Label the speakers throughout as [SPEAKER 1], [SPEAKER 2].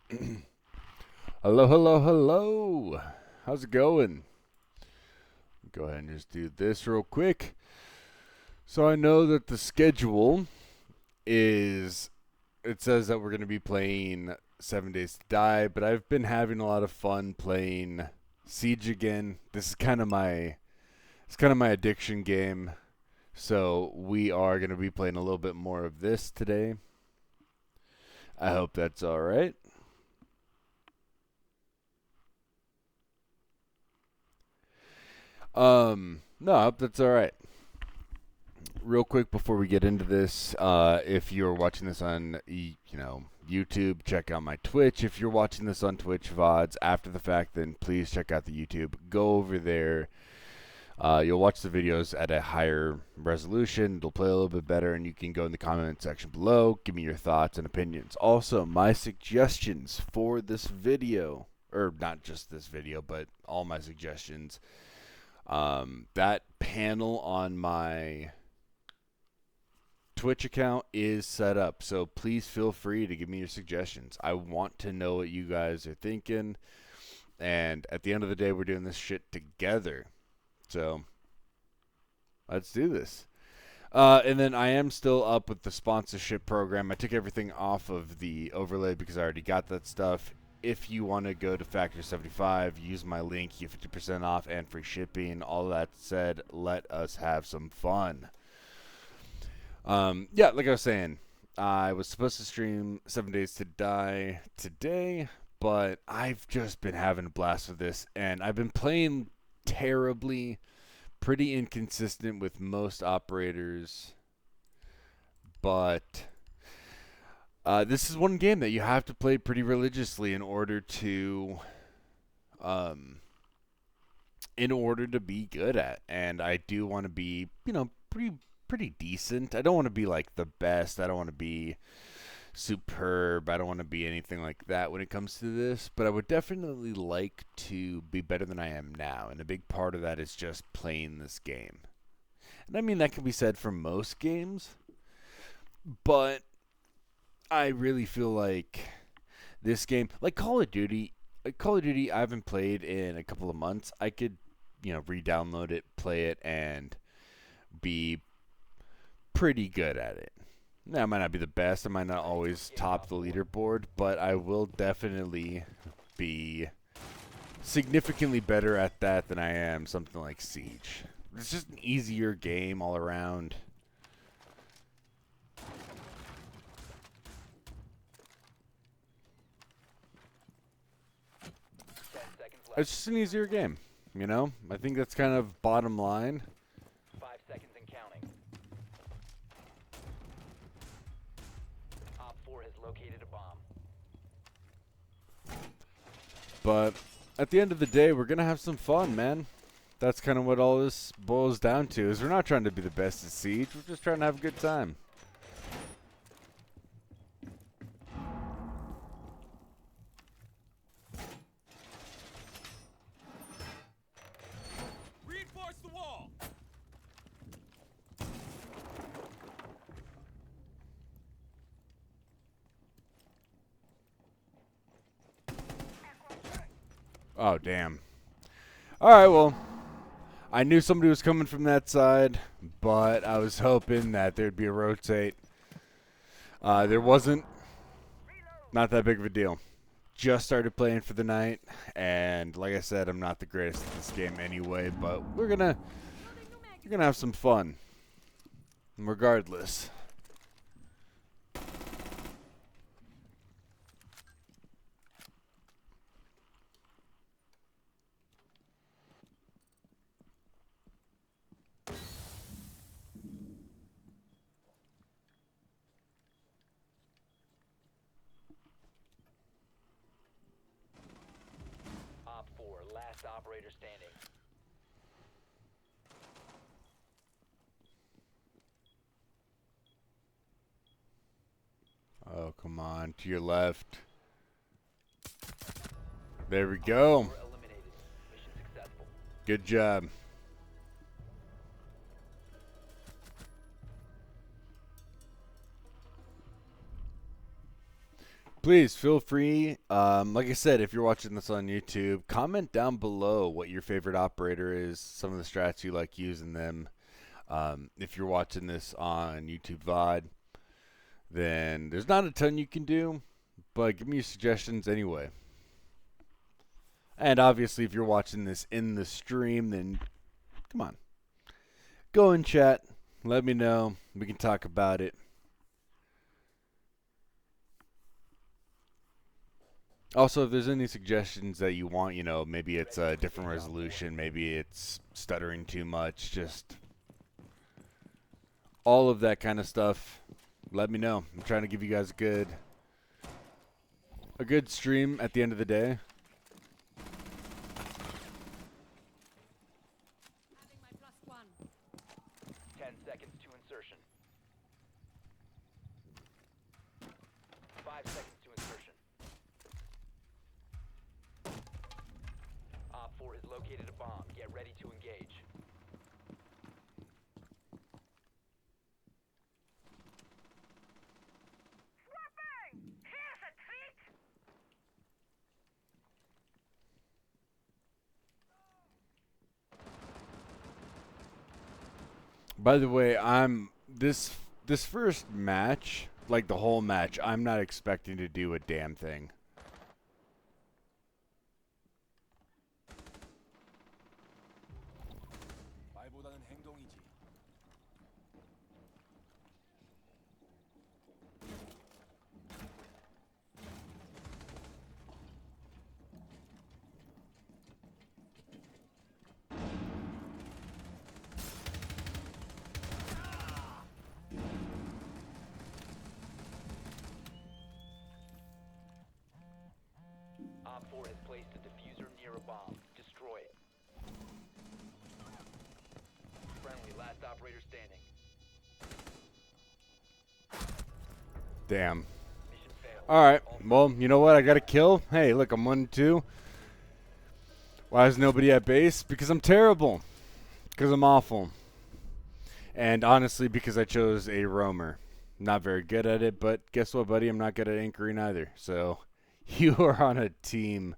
[SPEAKER 1] Hello, hello, hello. How's it going? Go ahead and just do this real quick. So I know that the schedule is, it says that we're going to be playing 7 Days to Die, but I've been having a lot of fun playing Siege again. This is kind of my addiction game. So we are going to be playing a little bit more of this today. I hope that's all right. No, I hope that's all right. Real quick before we get into this, if you're watching this on YouTube, check out my Twitch. If you're watching this on Twitch VODs after the fact, then please check out the YouTube. Go over there. You'll watch the videos at a higher resolution. It'll play a little bit better, and you can go in the comment section below. Give me your thoughts and opinions. Also, my suggestions for this video, or not just this video, but all my suggestions. That panel on my Twitch account is set up, so please feel free to give me your suggestions. I want to know what you guys are thinking, and at the end of the day, we're doing this shit together. So let's do this. And then I am still up with the sponsorship program. I took everything off of the overlay because I already got that stuff. If you want to go to Factor 75, use my link, you get 50% off and free shipping. All that said, let us have some fun. Yeah, like I was saying, I was supposed to stream 7 Days to Die today, but I've just been having a blast with this, and I've been playing terribly, pretty inconsistent with most operators, but this is one game that you have to play pretty religiously um, in order to be good at, and I do want to be, pretty decent. I don't want to be like the best. I don't want to be superb. I don't want to be anything like that when it comes to this, but I would definitely like to be better than I am now, and a big part of that is just playing this game. And I mean, that can be said for most games, but I really feel like this game, like Call of Duty, I haven't played in a couple of months. I could, re-download it, play it, and be pretty good at it. Now, I might not be the best. I might not always top the leaderboard, but I will definitely be significantly better at that than I am something like Siege. It's just an easier game all around. It's just an easier game, I think that's kind of bottom line.
[SPEAKER 2] 5 seconds and counting. Op 4 has located a bomb.
[SPEAKER 1] But at the end of the day, we're going to have some fun, man. That's kind of what all this boils down to, is we're not trying to be the best at Siege. We're just trying to have a good time.
[SPEAKER 3] Reinforce the wall!
[SPEAKER 1] Oh, damn. All right, well, I knew somebody was coming from that side, but I was hoping that there'd be a rotate. There wasn't. Not that big of a deal. Just started playing for the night, and like I said, I'm not the greatest at this game anyway, but we're gonna have some fun, regardless.
[SPEAKER 2] Op 4, last operator standing.
[SPEAKER 1] Oh, come on, to your left. There we go.
[SPEAKER 2] 4 eliminated. Mission successful.
[SPEAKER 1] Good job. Please feel free. Like I said, if you're watching this on YouTube, comment down below what your favorite operator is, some of the strats you like using them. If you're watching this on YouTube VOD, then there's not a ton you can do, but give me your suggestions anyway. And obviously, if you're watching this in the stream, then come on. Go in chat. Let me know. We can talk about it. Also, if there's any suggestions that you want, maybe it's a different resolution, maybe it's stuttering too much, just all of that kind of stuff, let me know. I'm trying to give you guys a good stream at the end of the day.
[SPEAKER 3] Having my +1.
[SPEAKER 2] 10 seconds to insertion. 5 seconds to insertion. Op 4 has located a bomb. Get ready to engage.
[SPEAKER 1] By the way, this first match, like the whole match, I'm not expecting to do a damn thing.
[SPEAKER 4] 말보다는 행동이지.
[SPEAKER 2] Op 4 has placed a diffuser near a bomb. Destroy it. Friendly, last operator standing.
[SPEAKER 1] Damn.
[SPEAKER 2] Mission failed.
[SPEAKER 1] Alright, well, you know what? I got a kill. Hey, look, I'm 1-2. Why is nobody at base? Because I'm terrible. Because I'm awful. And honestly, because I chose a roamer. Not very good at it, but guess what, buddy? I'm not good at anchoring either. So, you are on a team.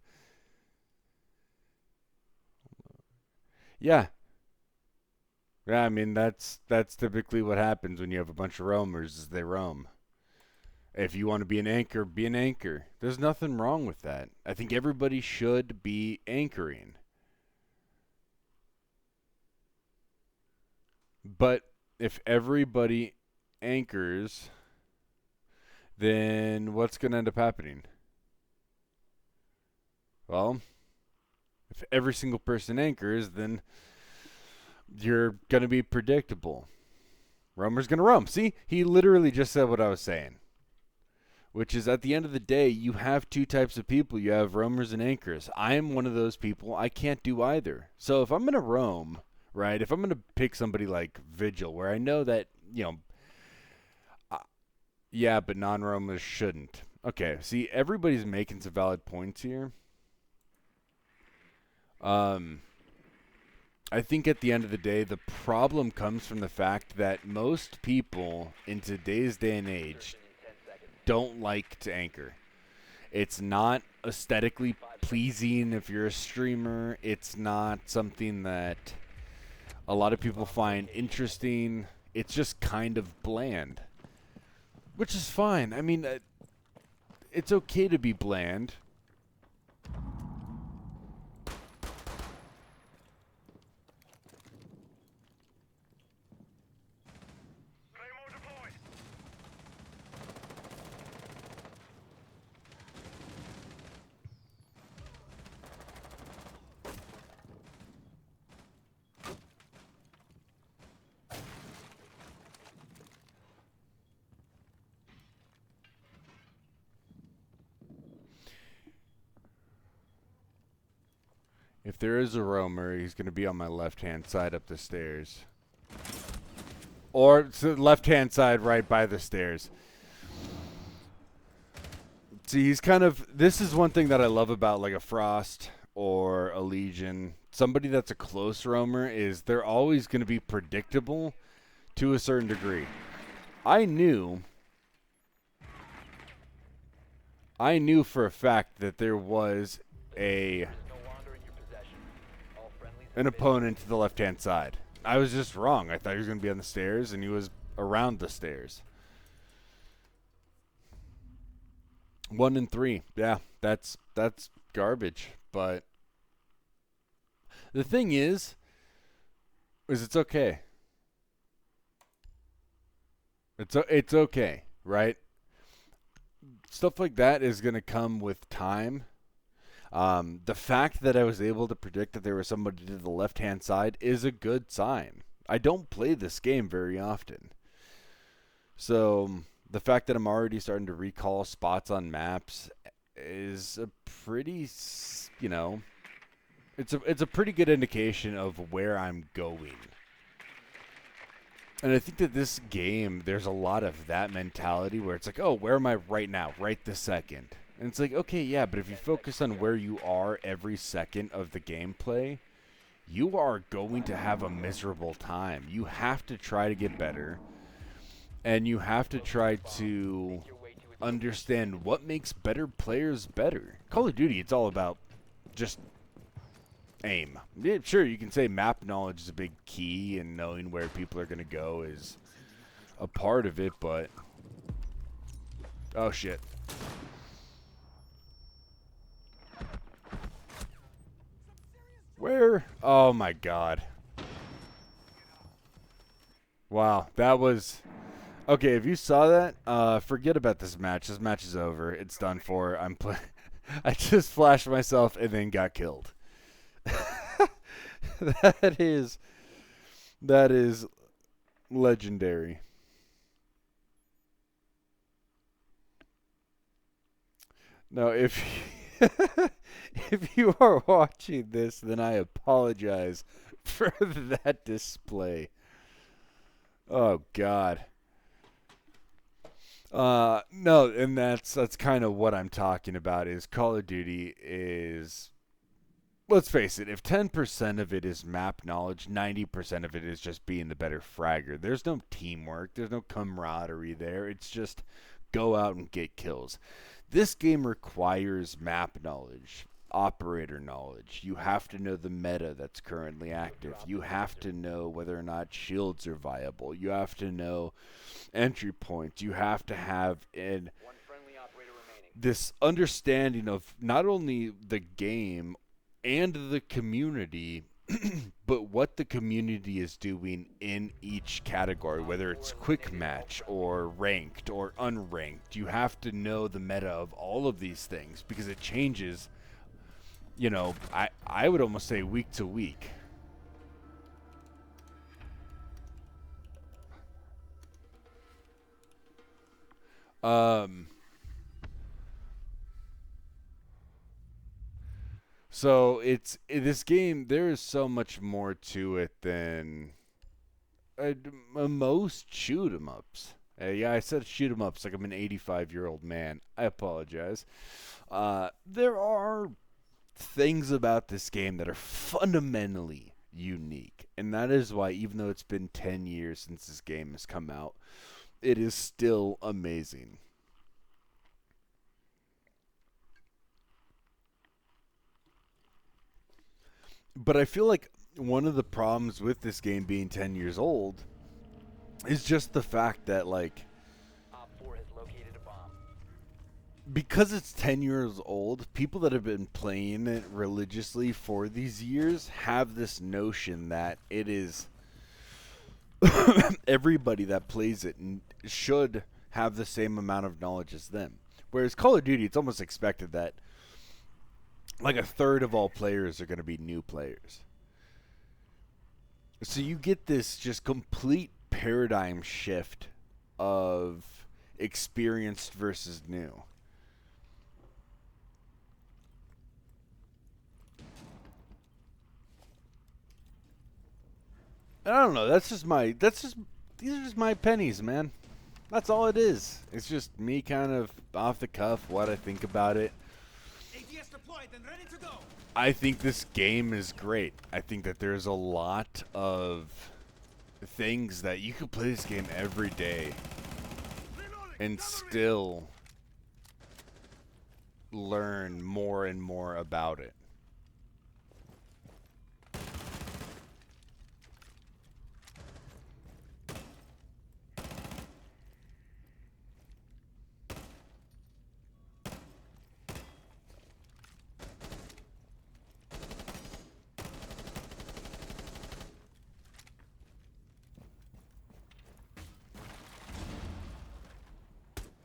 [SPEAKER 1] Yeah. Yeah, I mean, that's typically what happens when you have a bunch of roamers, is they roam. If you want to be an anchor, be an anchor. There's nothing wrong with that. I think everybody should be anchoring. But if everybody anchors, then what's going to end up happening? Well, if every single person anchors, then you're going to be predictable. Roamer's going to roam. See, he literally just said what I was saying. Which is, at the end of the day, you have two types of people. You have roamers and anchors. I am one of those people. I can't do either. So if I'm going to roam, right, if I'm going to pick somebody like Vigil, where I know that, yeah, but non-roamers shouldn't. Okay, see, everybody's making some valid points here. I think at the end of the day, the problem comes from the fact that most people in today's day and age don't like to anchor. It's not aesthetically pleasing if you're a streamer. It's not something that a lot of people find interesting. It's just kind of bland, which is fine. I mean, it's okay to be bland. If there is a roamer, he's going to be on my left-hand side up the stairs. Or to the left-hand side right by the stairs. See, he's kind of... This is one thing that I love about like a Frost or a Legion. Somebody that's a close roamer is they're always going to be predictable to a certain degree. I knew I knew for a fact that there was
[SPEAKER 2] Is no longer in your possession. All friendlies have
[SPEAKER 1] an
[SPEAKER 2] been
[SPEAKER 1] opponent to the left-hand side. I was just wrong. I thought he was going to be on the stairs, and he was around the stairs. 1 and 3. Yeah, that's garbage. But the thing is it's okay. It's okay, right? Stuff like that is going to come with time. The fact that I was able to predict that there was somebody to the left-hand side is a good sign. I don't play this game very often. So the fact that I'm already starting to recall spots on maps is a pretty, it's a pretty good indication of where I'm going. And I think that this game, there's a lot of that mentality where it's like, oh, where am I right now, right this second? And it's like, okay, yeah, but if you focus on where you are every second of the gameplay, you are going to have a miserable time. You have to try to get better, and you have to try to understand what makes better players better. Call of Duty, it's all about just aim. Yeah, sure, you can say map knowledge is a big key, and knowing where people are going to go is a part of it, but... Oh, shit. Where? Oh, my God. Wow, that was... Okay, if you saw that, forget about this match. This match is over. It's done for. I just flashed myself and then got killed. That is legendary. No, if if you are watching this, then I apologize for that display. Oh God. No, and that's kind of what I'm talking about. Is Call of Duty is, let's face it, if 10% of it is map knowledge, 90% of it is just being the better fragger. There's no teamwork, there's no camaraderie there. It's just go out and get kills. This game requires map knowledge, operator knowledge. You have to know the meta that's currently active. You have to know whether or not shields are viable. You have to know entry points. You have to have
[SPEAKER 2] one friendly operator remaining.
[SPEAKER 1] this understanding of not only the game and the community, but what the community is doing in each category, whether it's quick match or ranked or unranked. You have to know the meta of all of these things because it changes, I would almost say week to week. So this game, there is so much more to it than most shoot 'em ups. Yeah, I said shoot 'em ups like I'm an 85-year-old man. I apologize. There are things about this game that are fundamentally unique, and that is why, even though it's been 10 years since this game has come out, it is still amazing. But I feel like one of the problems with this game being 10 years old is just the fact that, like,
[SPEAKER 2] Op 4 has located a bomb.
[SPEAKER 1] because it's 10 years old, people that have been playing it religiously for these years have this notion that it is everybody that plays it should have the same amount of knowledge as them. Whereas Call of Duty, it's almost expected that like a third of all players are going to be new players. So you get this just complete paradigm shift of experienced versus new. I don't know. These are just my pennies, man. That's all it is. It's just me kind of off the cuff what I think about it.
[SPEAKER 4] ATS deployed and ready to go.
[SPEAKER 1] I think this game is great. I think that there's a lot of things that you could play this game every day and still learn more and more about it.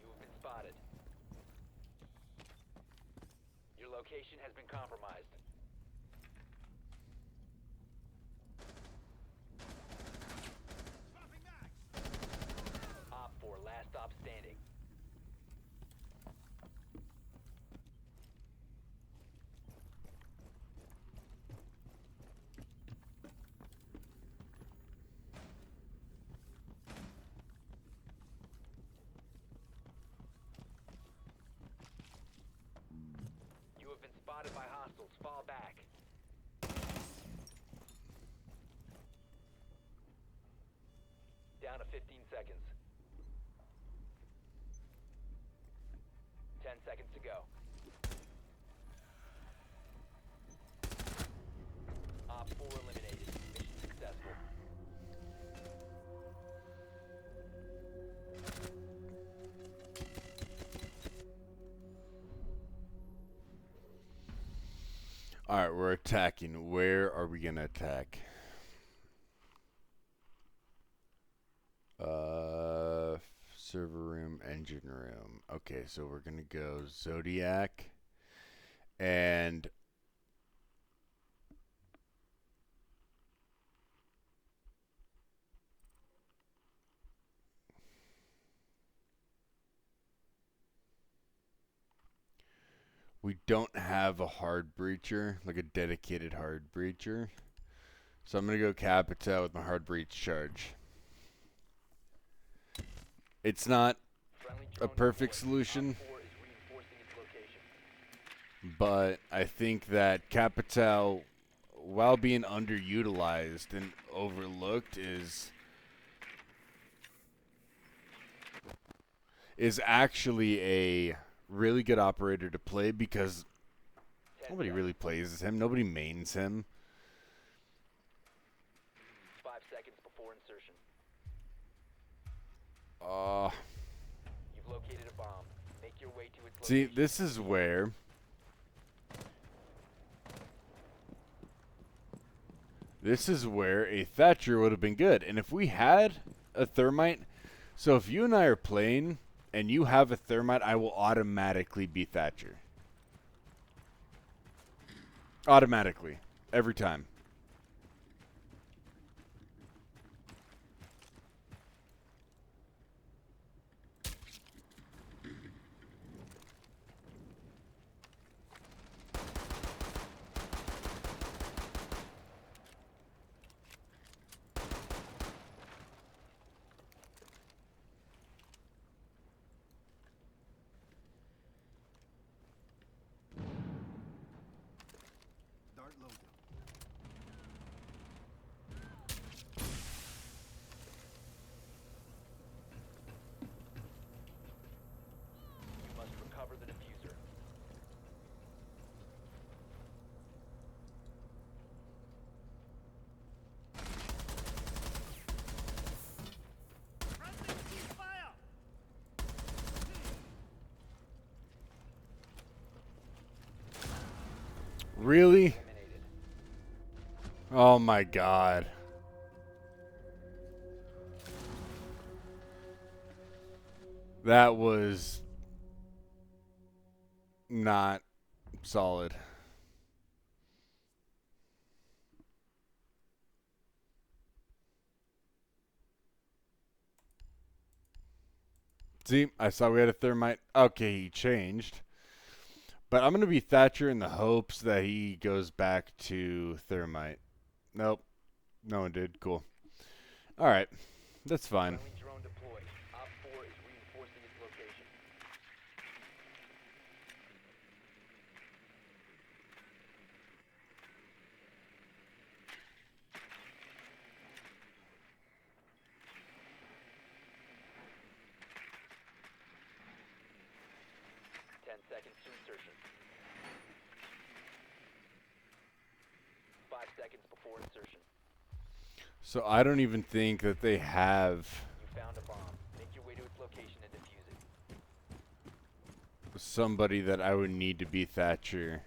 [SPEAKER 2] You have been spotted. Your location has been compromised.
[SPEAKER 4] Swapping mags!
[SPEAKER 2] Op 4, last stop standing. You have been spotted by hostiles. Fall back. Down to 15 seconds. 10 seconds to go. Op 4 eliminated. Mission successful.
[SPEAKER 1] All right, we're attacking. Where are we gonna attack? Server room, engine room. Okay, so we're gonna go Zodiac, and we don't have a hard breacher, like a dedicated hard breacher. So I'm gonna go Capita with my hard breach charge. It's not
[SPEAKER 2] Friendly
[SPEAKER 1] a
[SPEAKER 2] drone
[SPEAKER 1] perfect
[SPEAKER 2] deployed.
[SPEAKER 1] solution,
[SPEAKER 2] Op 4 is reinforcing its location.
[SPEAKER 1] but I think that Capital, while being underutilized and overlooked, is actually a really good operator to play because
[SPEAKER 2] 10
[SPEAKER 1] nobody
[SPEAKER 2] seconds.
[SPEAKER 1] really plays him. Nobody mains him.
[SPEAKER 2] 5 seconds before insertion. You've located a bomb. Make your way to its
[SPEAKER 1] See,
[SPEAKER 2] location.
[SPEAKER 1] this is where a Thatcher would have been good. And if we had a Thermite, so if you and I are playing and you have a Thermite, I will automatically be Thatcher. Automatically. Every time.
[SPEAKER 4] Dart loaded.
[SPEAKER 2] You must recover the diffuser.
[SPEAKER 4] Friendly ceasefire!
[SPEAKER 1] Really?
[SPEAKER 2] Eliminated.
[SPEAKER 1] Oh my god. That was not solid. See, I saw we had a Thermite. Okay, he changed. But I'm going to be Thatcher in the hopes that he goes back to Thermite. Nope. No one did. Cool. All right. That's fine.
[SPEAKER 2] Friendly drone deployed. Op 4 is reinforcing its location. seconds to insertion. 5 seconds before insertion.
[SPEAKER 1] So I don't even think that they have
[SPEAKER 2] You found a bomb. Make your way to its location and defuse it.
[SPEAKER 1] somebody that I would need to be Thatcher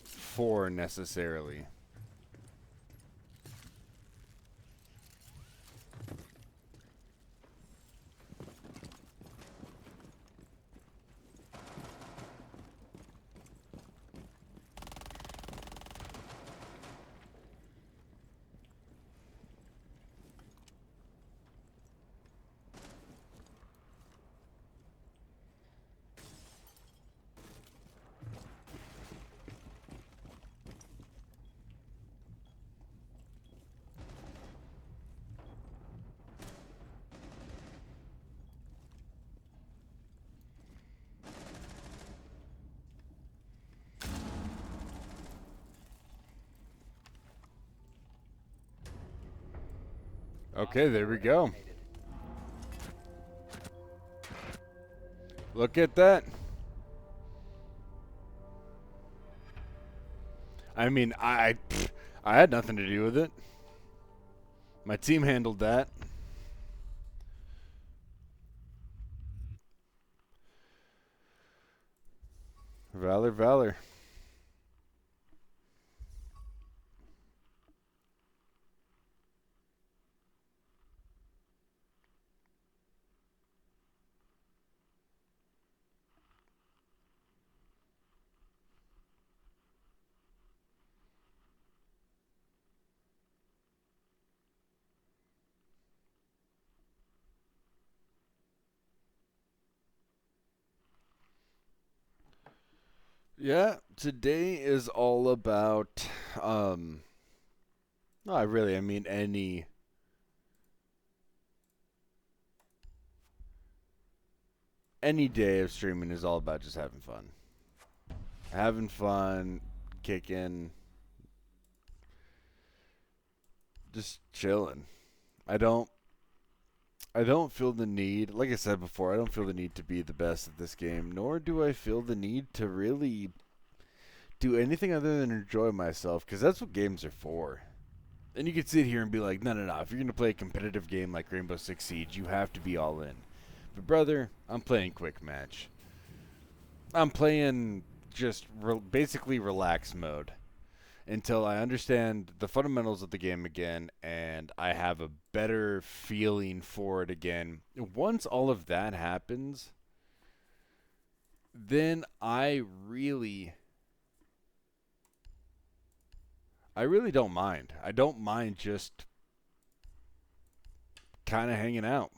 [SPEAKER 1] for necessarily. Okay, there we go. Look at that. I mean, I had nothing to do with it. My team handled that. Valor, valor. Yeah, today is all about no, I mean any day of streaming is all about just having fun. Having fun, kicking, just chilling. I don't feel the need, like I said before, I don't feel the need to be the best at this game, nor do I feel the need to really do anything other than enjoy myself, because that's what games are for. And you could sit here and be like, no, if you're going to play a competitive game like Rainbow Six Siege, you have to be all in. But brother, I'm playing quick match. I'm playing just basically relax mode until I understand the fundamentals of the game again and I have a better feeling for it again. Once all of that happens, then I really don't mind. I don't mind just kind of hanging out.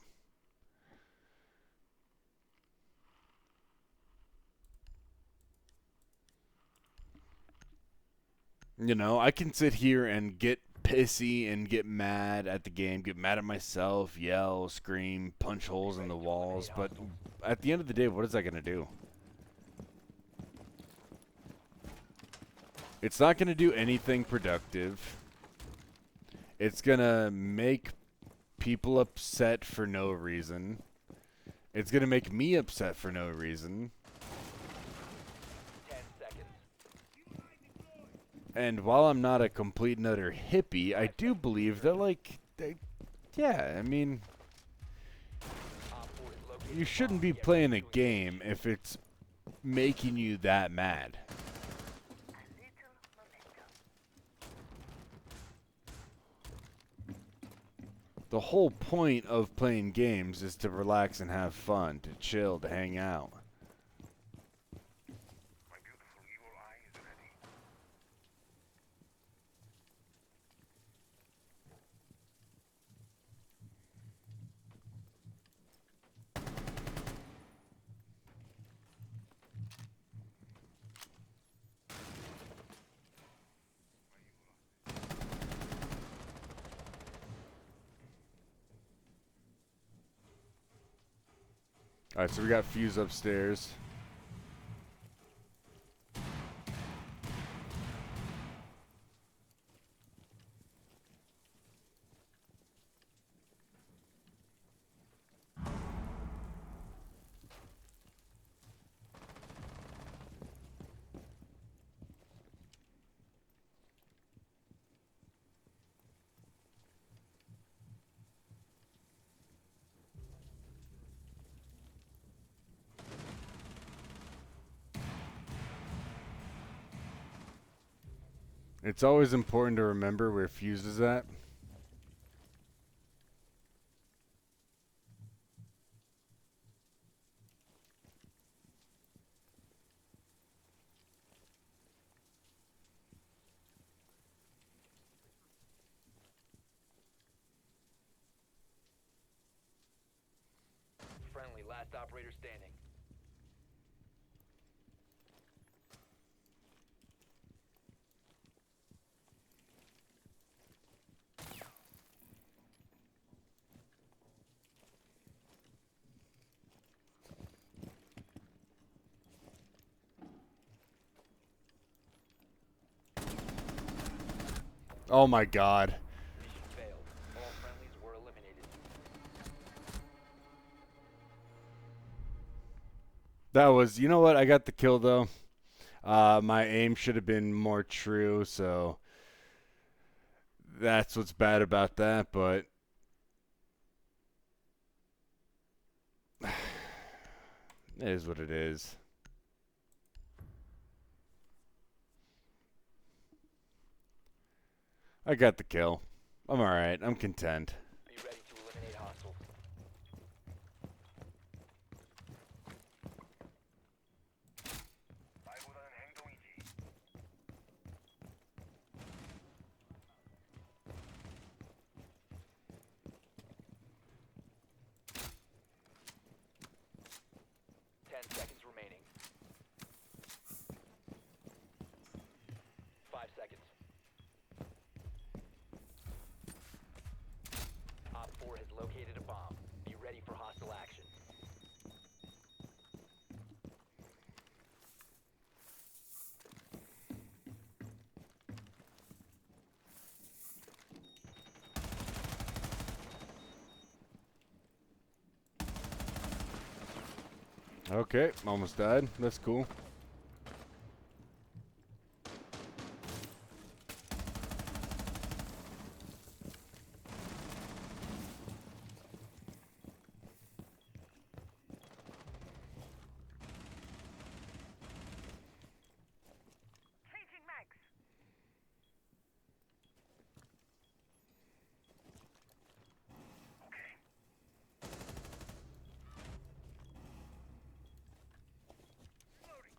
[SPEAKER 1] You know, I can sit here and get pissy and get mad at the game, get mad at myself, yell, scream, punch holes in the walls, but at the end of the day, what is that going to do? It's not going to do anything productive. It's going to make people upset for no reason. It's going to make me upset for no reason.
[SPEAKER 2] 10 seconds.
[SPEAKER 1] And while I'm not a complete and utter hippie, I do believe that, like, yeah, I mean,
[SPEAKER 2] Op 4 is located.
[SPEAKER 1] you shouldn't be playing a game if it's making you that mad. The whole point of playing games is to relax and have fun, to chill, to hang out. Alright, so we got Fuse upstairs. It's always important to remember where Fuse is at.
[SPEAKER 2] Friendly, last operator standing.
[SPEAKER 1] Oh my god.
[SPEAKER 2] Mission failed. All friendlies were eliminated.
[SPEAKER 1] That was, you know what? I got the kill though. My aim should have been more true, so that's what's bad about that, but it is what it is. I got the kill. I'm alright. I'm content.
[SPEAKER 2] Be ready to eliminate hostiles. 말보다는 행동이지. Ten seconds remaining. 5 seconds. Op 4 has located a bomb. Be ready for hostile action.
[SPEAKER 1] Okay, almost died. That's cool.
[SPEAKER 4] Changing mags. Okay. Loading.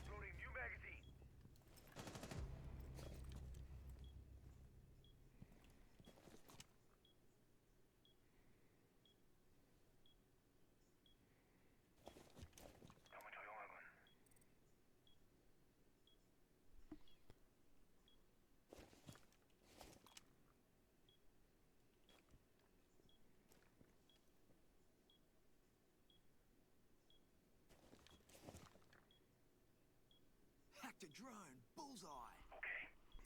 [SPEAKER 4] Loading new magazine. 너무 조용하군. Hacked a drone. Bullseye. Okay.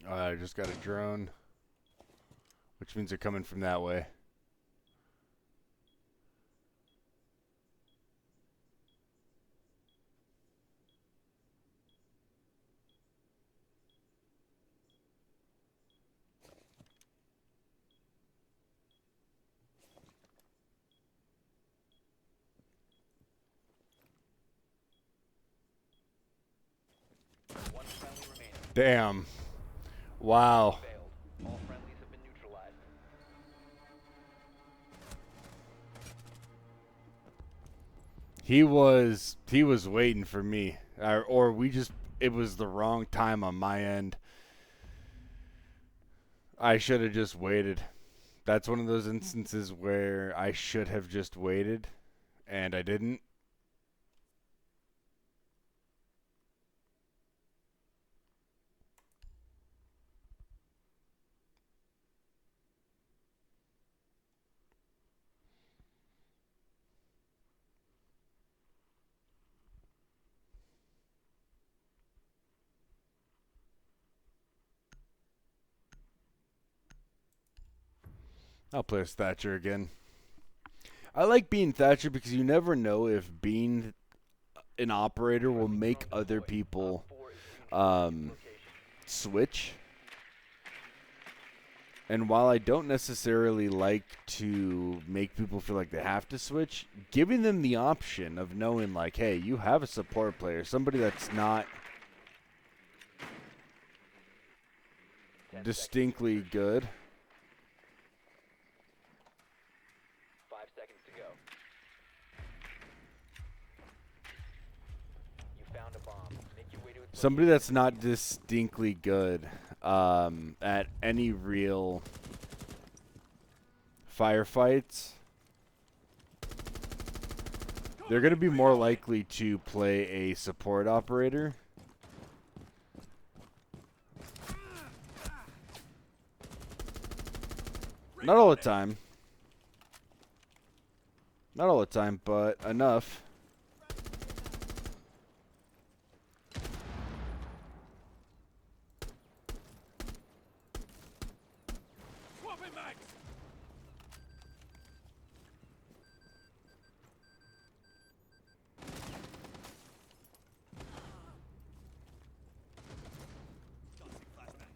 [SPEAKER 1] I just got a drone, which means they're coming from that way.
[SPEAKER 2] One friendly remaining.
[SPEAKER 1] Damn. Wow.
[SPEAKER 2] Failed. All friendlies have been neutralized.
[SPEAKER 1] He was waiting for me, or we just it was the wrong time on my end. I should have just waited. That's one of those instances where I should have just waited, and I didn't. I'll play as Thatcher again. I like being Thatcher because you never know if being an operator will make other people
[SPEAKER 2] Op 4 is reaching
[SPEAKER 1] switch. And while I don't necessarily like to make people feel like they have to switch, giving them the option of knowing, like, hey, you have a support player, somebody that's not
[SPEAKER 2] 10
[SPEAKER 1] distinctly good.
[SPEAKER 2] 5 seconds to go. You found a bomb. Make your way to its
[SPEAKER 1] Somebody that's not distinctly good at any real firefights, they're going to be more likely to play a support operator. Not all the time. Not all the time, but enough.
[SPEAKER 4] Swapping mags! Toxic flashbang.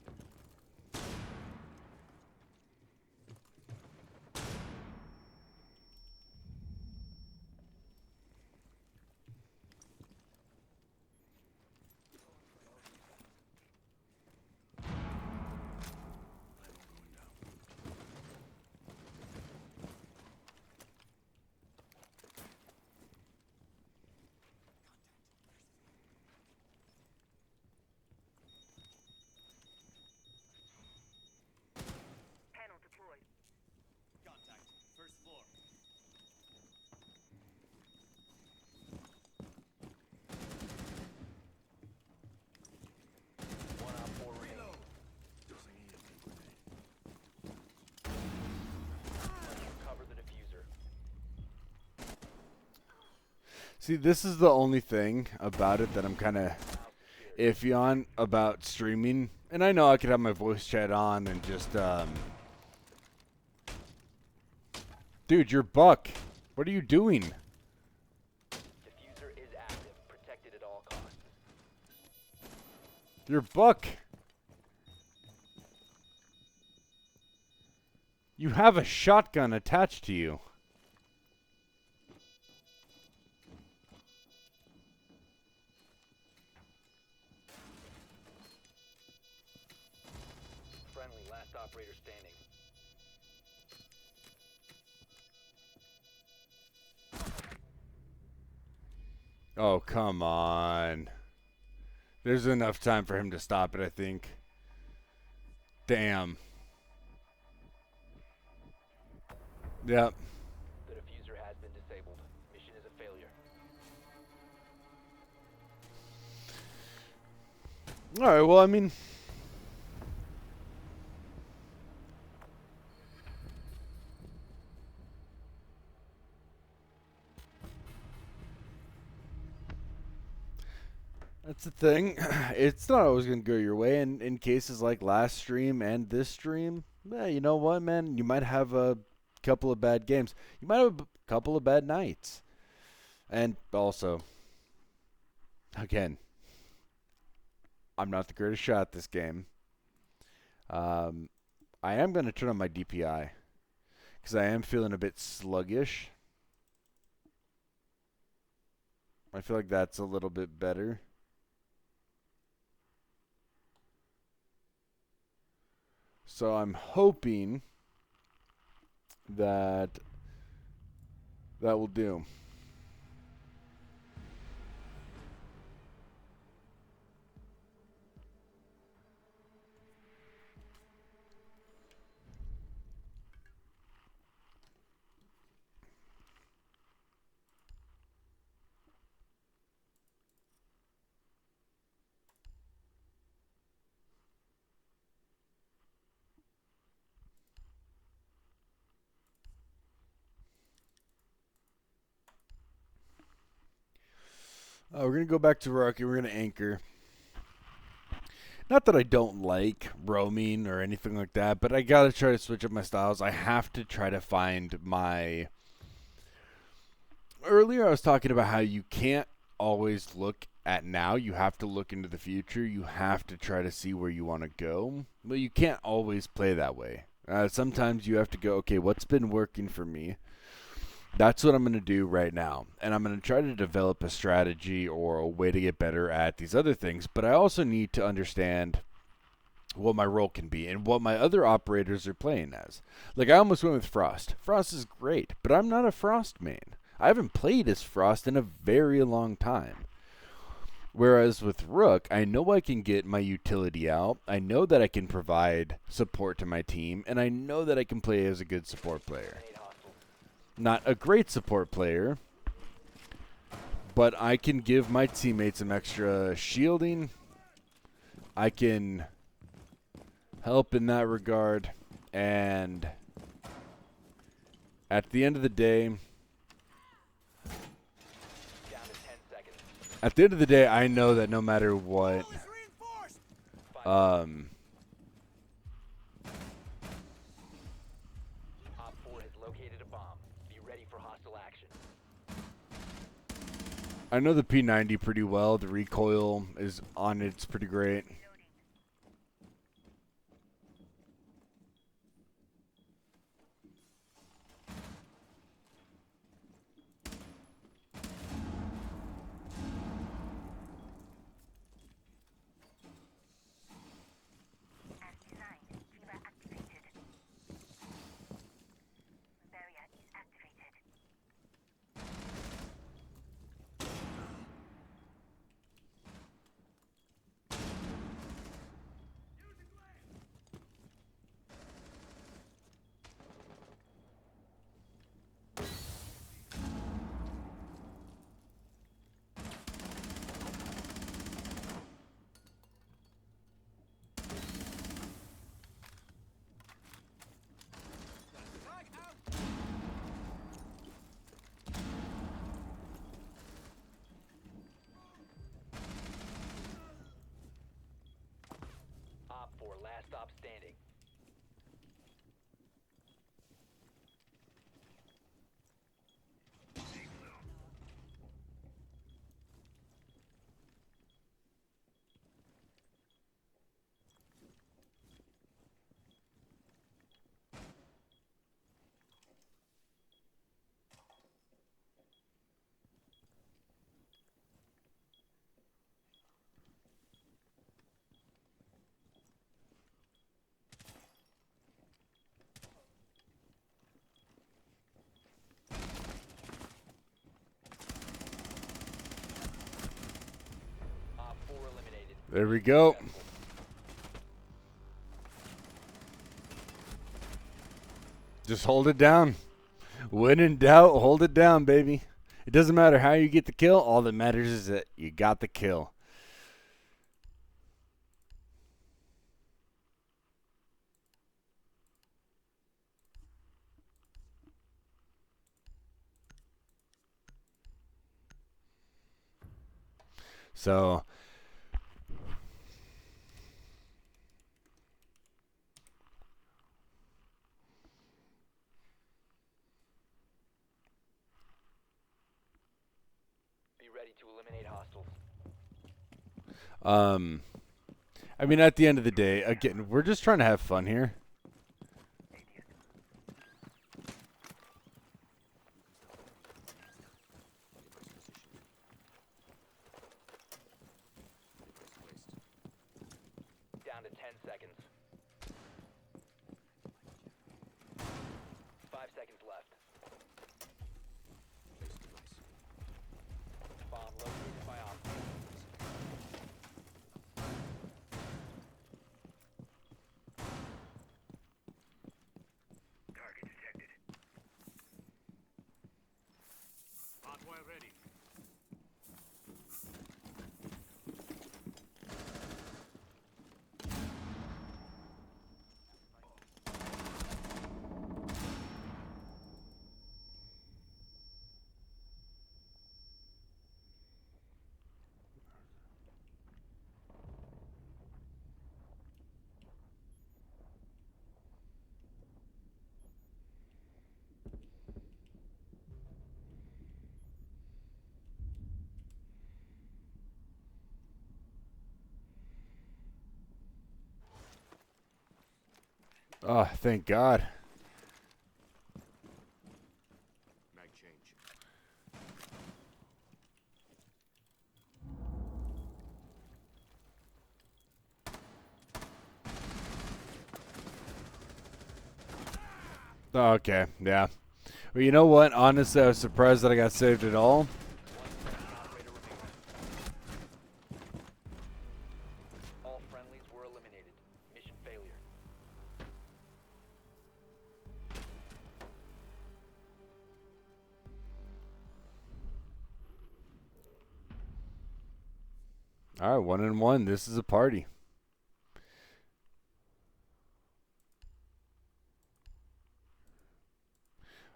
[SPEAKER 4] Panel deployed. Contact. First floor.
[SPEAKER 2] one op 4 remaining. Cover the diffuser.
[SPEAKER 1] See, this is the only thing about it that I'm kind of iffy on about streaming. And I know I could have my voice chat on and just, dude, you're Buck. What are you doing?
[SPEAKER 2] Diffuser is active. Protected at all costs.
[SPEAKER 1] You're Buck. You have a shotgun attached to you.
[SPEAKER 2] Friendly, last operator standing.
[SPEAKER 1] Oh, come on. There's enough time for him to stop it, I think. Damn. Yep.
[SPEAKER 2] The diffuser has been disabled. Mission is a failure.
[SPEAKER 1] All right, well, I mean, that's the thing. It's not always going to go your way. And in cases like last stream and this stream, you know what, man? You might have a couple of bad games. You might have a couple of bad nights. And also, again, I'm not the greatest shot at this game. I am going to turn on my DPI because I am feeling a bit sluggish. I feel like that's a little bit better. So I'm hoping that that will do. We're going to go back to Rocky. We're going to anchor. Not that I don't like roaming or anything like that, but I got to try to switch up my styles. I have to try to find my... Earlier I was talking about how you can't always look at now. You have to look into the future. You have to try to see where you want to go. But you can't always play that way. Sometimes you have to go, okay, what's been working for me? That's what I'm going to do right now. And I'm going to try to develop a strategy or a way to get better at these other things. But I also need to understand what my role can be and what my other operators are playing as. Like, I almost went with Frost. Frost is great, but I'm not a Frost main. I haven't played as Frost in a very long time. Whereas with Rook, I know I can get my utility out. I know that I can provide support to my team, and I know that I can play as a good support player. Not a great support player, but I can give my teammates some extra shielding. I can help in that regard, and at the end of the day, I know that no matter what,
[SPEAKER 2] Op 4 has located a bomb. Be ready for hostile action.
[SPEAKER 1] I know the P90 pretty well. The recoil is on it's pretty great.
[SPEAKER 2] Op 4, last stop standing. Op 4 eliminated.
[SPEAKER 1] There we go. Just hold it down. When in doubt, hold it down, baby. It doesn't matter how you get the kill. All that matters is that you got the kill. So
[SPEAKER 2] Be ready to eliminate hostiles.
[SPEAKER 1] I mean, at the end of the day, again, we're just trying to have fun here.
[SPEAKER 2] Down to 10 seconds. 5 seconds left. Bomb located by Op 4.
[SPEAKER 4] Target detected. Hardwire ready.
[SPEAKER 1] Oh, thank God.
[SPEAKER 4] Mag change.
[SPEAKER 1] Okay, yeah. Well, you know what? Honestly, I was surprised that I got saved at all.
[SPEAKER 2] All friendlies were eliminated. Mission failure.
[SPEAKER 1] All right, 1-1. This is a party.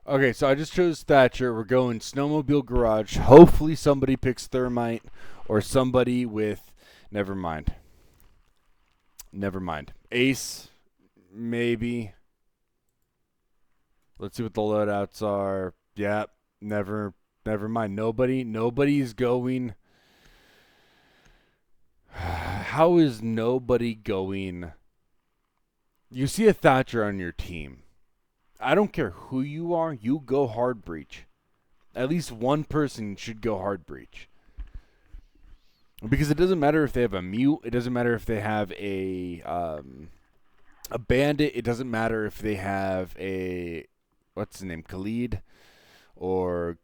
[SPEAKER 1] Okay, so I just chose Thatcher. We're going Snowmobile Garage. Hopefully somebody picks Thermite or somebody with... Never mind. Never mind. Ace, maybe. Let's see what the loadouts are. Yep, never mind. Nobody's going... How is nobody going... You see a Thatcher on your team. I don't care who you are, you go hard breach. At least one person should go hard breach. Because it doesn't matter if they have a mute, it doesn't matter if they have a bandit, it doesn't matter if they have a, what's his name, Khalid or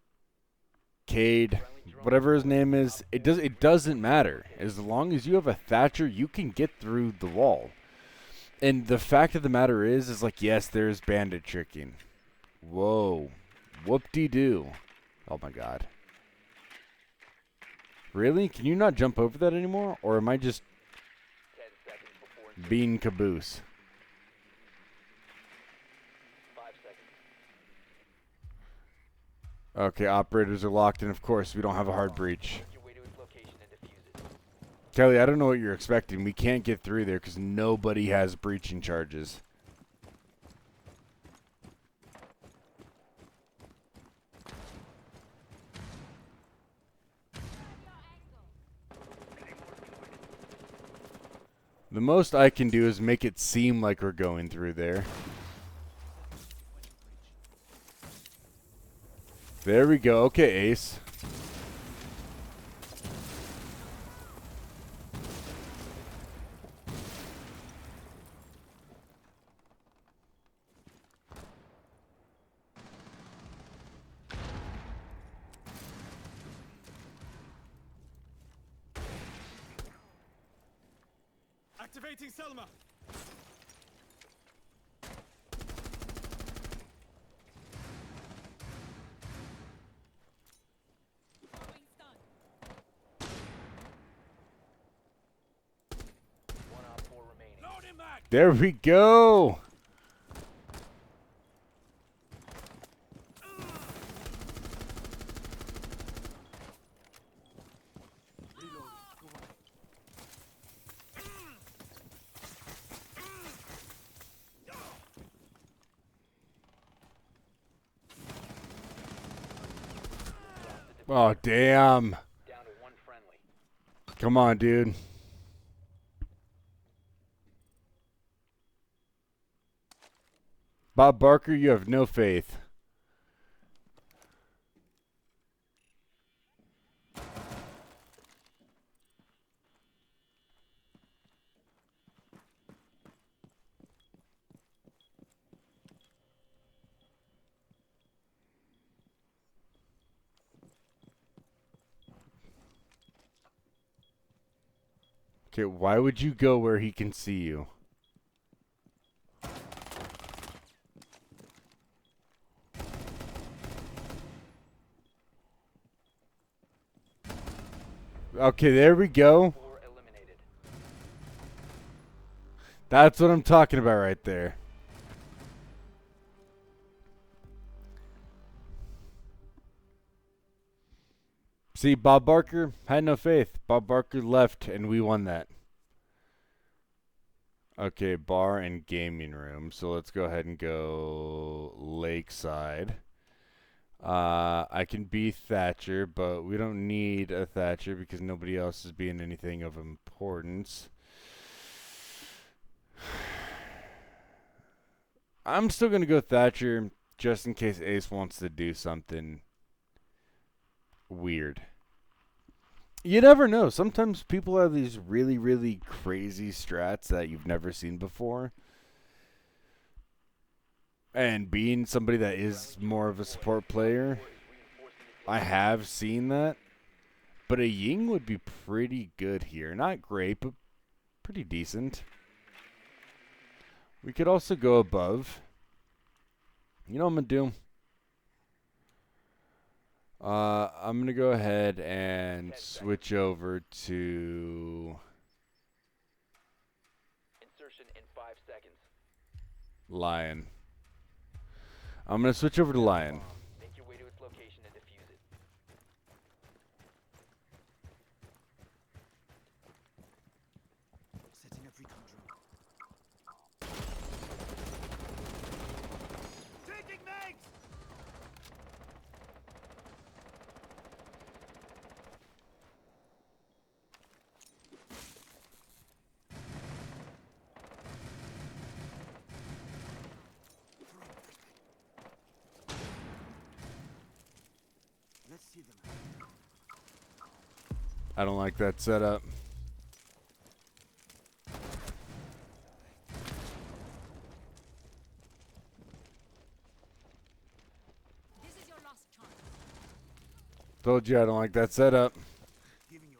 [SPEAKER 1] Cade, whatever his name is. It doesn't matter. As long as you have a Thatcher, you can get through the wall. And the fact of the matter is like, yes, there's bandit tricking. Whoa. Whoop-de-doo. Oh, my God. Really? Can you not jump over that anymore? Or am I just
[SPEAKER 2] 10 seconds before
[SPEAKER 1] being caboose?
[SPEAKER 2] 5 seconds.
[SPEAKER 1] Okay, operators are locked, and of course, we don't have a hard breach.
[SPEAKER 2] Make your way to its location and defuse it.
[SPEAKER 1] Kelly, I don't know what you're expecting. We can't get through there because nobody has breaching charges. The most I can do is make it seem like we're going through there. There we go. Okay, Ace.
[SPEAKER 4] Activating Selma.
[SPEAKER 3] Throwing stun.
[SPEAKER 2] One op 4 remaining.
[SPEAKER 4] Loading mag.
[SPEAKER 1] There we go. Oh, damn.
[SPEAKER 2] Down to one friendly.
[SPEAKER 1] Come on, dude. Bob Barker, you have no faith. Okay, why would you go where he can see you? Okay, there we go.
[SPEAKER 2] 4 eliminated.
[SPEAKER 1] That's what I'm talking about right there. See, Bob Barker had no faith. Bob Barker left, and we won that. Okay, bar and gaming room. So let's go ahead and go Lakeside. I can be Thatcher, but we don't need a Thatcher because nobody else is being anything of importance. I'm still going to go Thatcher just in case Ace wants to do something weird. You never know. Sometimes people have these really, really crazy strats that you've never seen before. And being somebody that is more of a support player, I have seen that. But a Ying would be pretty good here. Not great, but pretty decent. We could also go above. You know what I'm going to do? I'm going to go ahead and switch over to
[SPEAKER 2] Insertion in 5 seconds.
[SPEAKER 1] Lion. I'm going to switch over to Lion.
[SPEAKER 2] Make your way to its location and defuse it.
[SPEAKER 4] Setting up recon drone. Taking mags! Let's see them.
[SPEAKER 1] I don't like that setup.
[SPEAKER 3] This is your last chance.
[SPEAKER 1] Told you I don't like that setup.
[SPEAKER 4] Giving you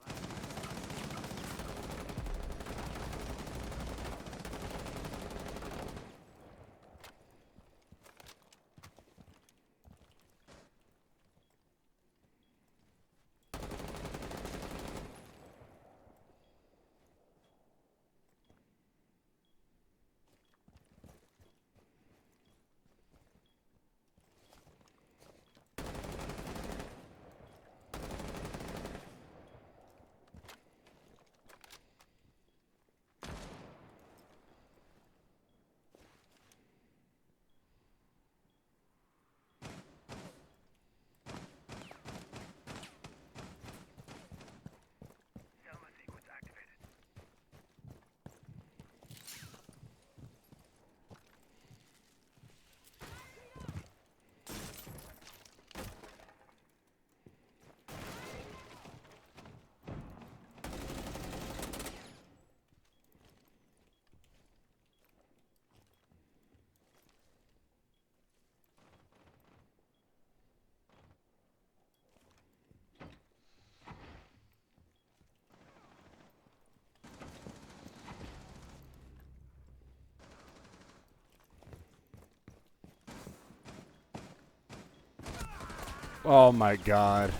[SPEAKER 1] Oh my god.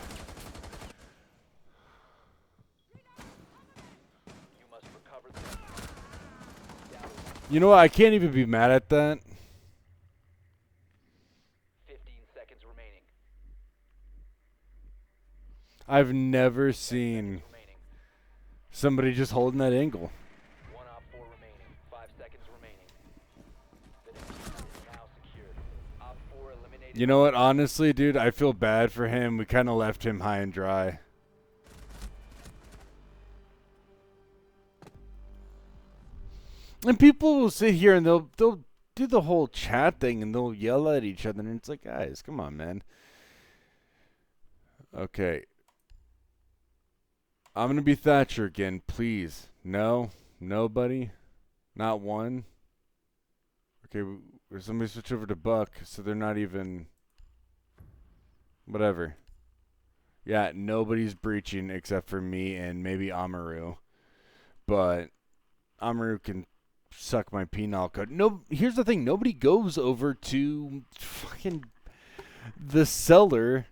[SPEAKER 2] You must recover the down
[SPEAKER 1] You know what? I can't even be mad at that.
[SPEAKER 2] 15 seconds remaining.
[SPEAKER 1] I've never seen
[SPEAKER 2] Remaining.
[SPEAKER 1] somebody just holding that angle.
[SPEAKER 2] 1 op 4 remaining. 5 seconds remaining. The diffuser is now secured. Op 4 eliminated.
[SPEAKER 1] You know what? Honestly, dude, I feel bad for him. We kind of left him high and dry. And people will sit here and they'll do the whole chat thing and they'll yell at each other and it's like, guys, come on, man. Okay. I'm going to be Thatcher again, please. No? Nobody? Not one? Okay, somebody switch over to Buck so they're not even... Whatever. Yeah, nobody's breaching except for me and maybe Amaru. But Amaru can suck my penal code. No, here's the thing. Nobody goes over to fucking the cellar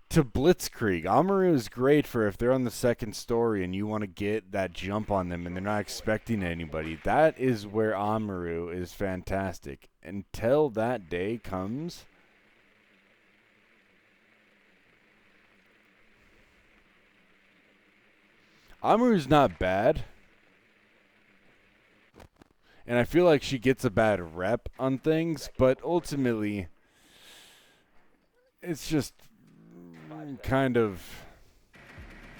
[SPEAKER 1] to Blitzkrieg. Amaru is great for if they're on the second story and you want to get that jump on them and they're not expecting anybody. That is where Amaru is fantastic. Until that day comes... Amaru's not bad. And I feel like she gets a bad rep on things, but ultimately, it's just kind of...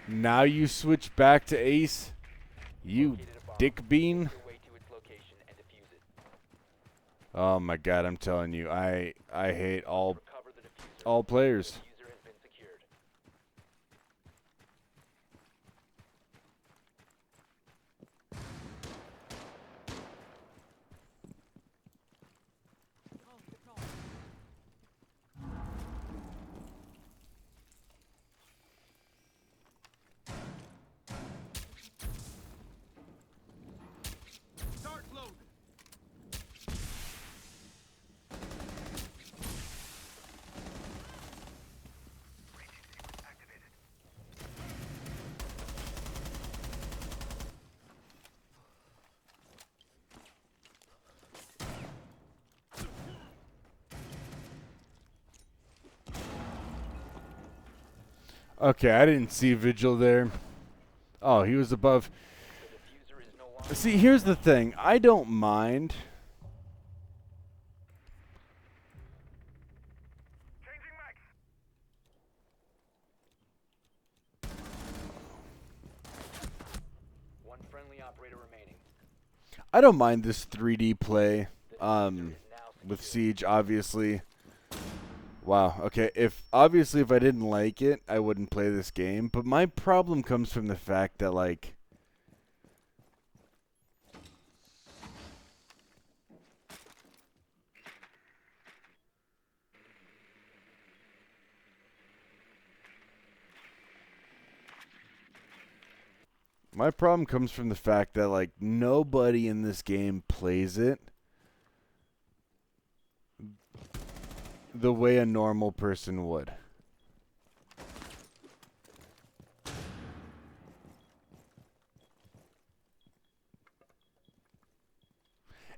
[SPEAKER 1] Now you switch back to Ace, you dick bean.
[SPEAKER 2] Your way to its location and defuse it.
[SPEAKER 1] Oh my God, I'm telling you, I hate
[SPEAKER 2] Recover the diffuser.
[SPEAKER 1] all
[SPEAKER 2] The
[SPEAKER 1] players.
[SPEAKER 2] diffuser has been secured.
[SPEAKER 3] Drone deployed.
[SPEAKER 4] Start loading.
[SPEAKER 1] Okay, I didn't see Vigil there. Oh, he was above.
[SPEAKER 2] The diffuser is no longer.
[SPEAKER 1] See, here's the thing. I don't mind.
[SPEAKER 2] One friendly operator remaining.
[SPEAKER 1] I don't mind this 3D play.
[SPEAKER 2] The diffuser is now
[SPEAKER 1] With
[SPEAKER 2] secured.
[SPEAKER 1] Siege, obviously. Wow. Okay. If I didn't like it, I wouldn't play this game. But my problem comes from the fact that like. My problem comes from the fact that like nobody in this game plays it the way a normal person would.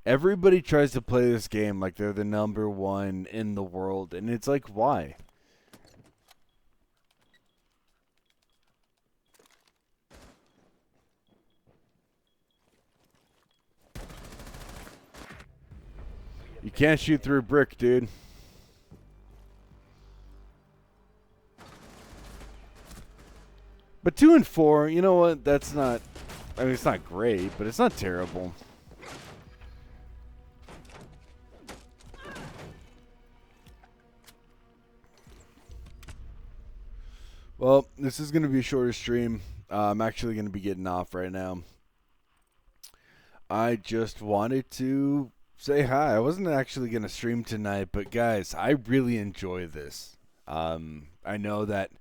[SPEAKER 1] Everybody tries to play this game like they're the number one in the world, and it's like, why? You can't shoot through a brick, dude. But 2 and 4, you know what? That's not. I mean, it's not great, but it's not terrible. Well, this is going to be a shorter stream. I'm actually going to be getting off right now. I just wanted to say hi. I wasn't actually going to stream tonight, but guys, I really enjoy this. I know that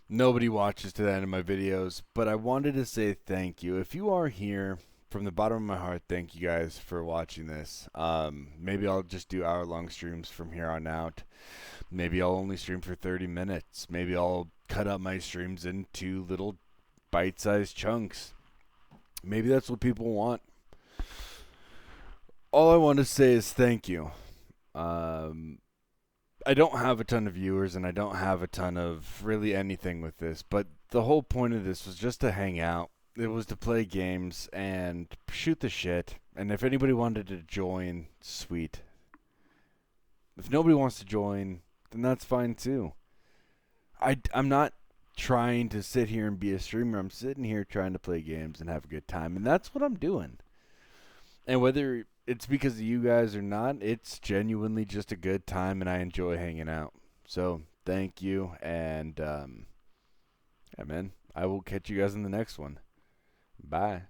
[SPEAKER 1] nobody watches to the end of my videos, but I wanted to say thank you. If you are here, from the bottom of my heart, thank you guys for watching this. Maybe I'll just do hour-long streams from here on out. Maybe I'll only stream for 30 minutes. Maybe I'll cut up my streams into little bite-sized chunks. Maybe that's what people want. All I want to say is thank you. I don't have a ton of viewers, and I don't have a ton of really anything with this, but the whole point of this was just to hang out. It was to play games and shoot the shit. And if anybody wanted to join, sweet. If nobody wants to join, then that's fine too. I'm not trying to sit here and be a streamer. I'm sitting here trying to play games and have a good time, and that's what I'm doing. And whether it's because of you guys or not, it's genuinely just a good time, and I enjoy hanging out. So thank you, and yeah, man, I will catch you guys in the next one. Bye.